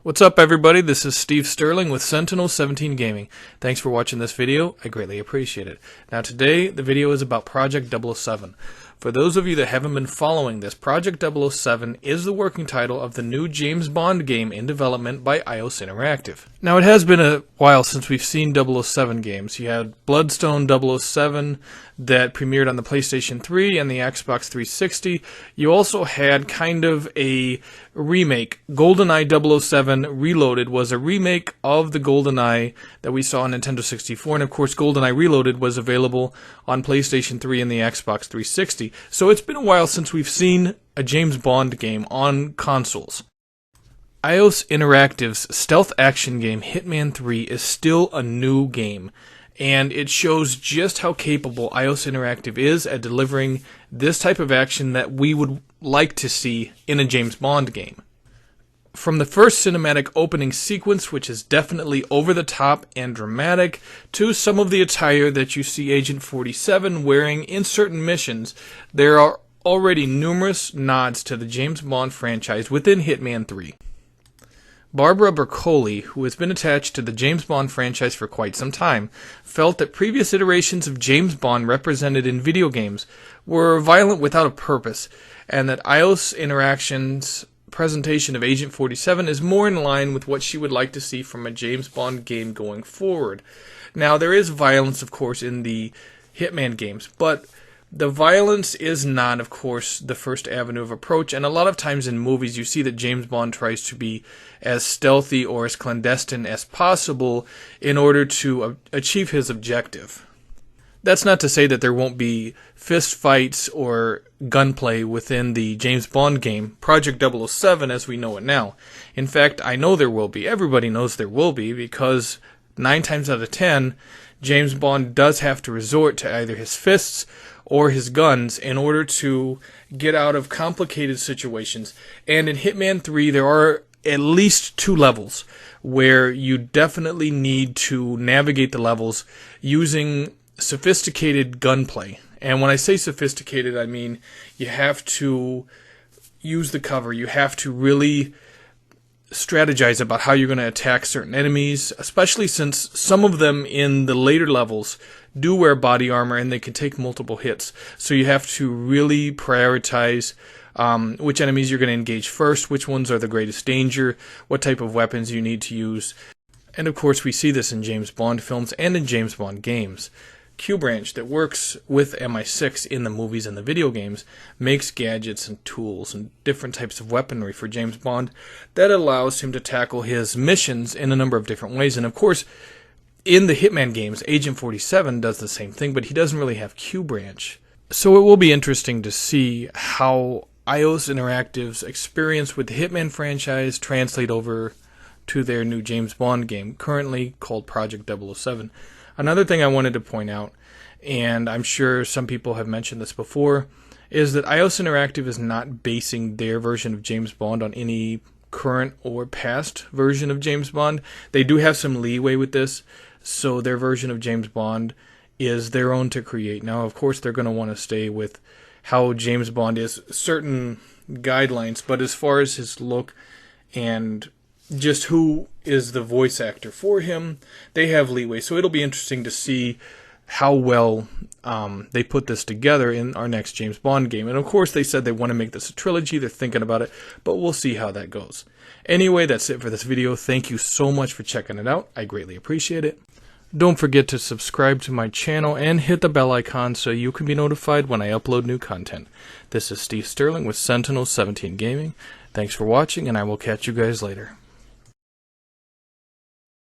What's up, everybody? This is Steve Sterling with Sentinel 17 Gaming. Thanks for watching this video. I greatly appreciate it. Now today, the video is about Project 007. For those of you that haven't been following this, Project 007 is the working title of the new James Bond game in development by iOS Interactive. Now it has been a while since we've seen 007 games. You had Bloodstone 007 that premiered on the PlayStation 3 and the Xbox 360. You also had kind of a remake. Goldeneye 007 Reloaded was a remake of the Goldeneye that we saw on Nintendo 64, and of course Goldeneye Reloaded was available on PlayStation 3 and the Xbox 360. So it's been a while since we've seen a James Bond game on consoles. iOS Interactive's stealth action game Hitman 3 is still a new game, and it shows just how capable iOS Interactive is at delivering this type of action that we would like to see in a James Bond game. From the first cinematic opening sequence, which is definitely over the top and dramatic, to some of the attire that you see Agent 47 wearing in certain missions, there are already numerous nods to the James Bond franchise within Hitman 3. Barbara Broccoli, who has been attached to the James Bond franchise for quite some time, felt that previous iterations of James Bond represented in video games were violent without a purpose, and that iOS Interaction's presentation of Agent 47 is more in line with what she would like to see from a James Bond game going forward. Now, there is violence, of course, in the Hitman games, but the violence is not, of course, the first avenue of approach, and a lot of times in movies you see that James Bond tries to be as stealthy or as clandestine as possible in order to achieve his objective. That's not to say that there won't be fist fights or gunplay within the James Bond game, Project 007 as we know it now. In fact, I know there will be. Everybody knows there will be, because 9 times out of 10, James Bond does have to resort to either his fists or his guns in order to get out of complicated situations. And in Hitman 3, there are at least 2 levels where you definitely need to navigate the levels using sophisticated gunplay. And when I say sophisticated, I mean you have to use the cover. You have to really strategize about how you're going to attack certain enemies, especially since some of them in the later levels do wear body armor and they can take multiple hits. So you have to really prioritize which enemies you're going to engage first, which ones are the greatest danger, what type of weapons you need to use. And of course we see this in James Bond films and in James Bond games. Q-Branch, that works with MI6 in the movies and the video games, makes gadgets and tools and different types of weaponry for James Bond that allows him to tackle his missions in a number of different ways. And of course, in the Hitman games, Agent 47 does the same thing, but he doesn't really have Q-Branch. So it will be interesting to see how iOS Interactive's experience with the Hitman franchise translate over to their new James Bond game, currently called Project 007. Another thing I wanted to point out, and I'm sure some people have mentioned this before, is that iOS Interactive is not basing their version of James Bond on any current or past version of James Bond. They do have some leeway with this, so their version of James Bond is their own to create. Now, of course, they're going to want to stay with how James Bond is, certain guidelines, but as far as his look and just who is the voice actor for him, they have leeway. So it'll be interesting to see how well they put this together in our next James Bond game. And of course they said they want to make this a trilogy. They're thinking about it, but we'll see how that goes. Anyway, that's it for this video. Thank you so much for checking it out. I greatly appreciate it. Don't forget to subscribe to my channel and hit the bell icon so you can be notified when I upload new content. This is Steve Sterling with Sentinel 17 Gaming. Thanks for watching, and I will catch you guys later.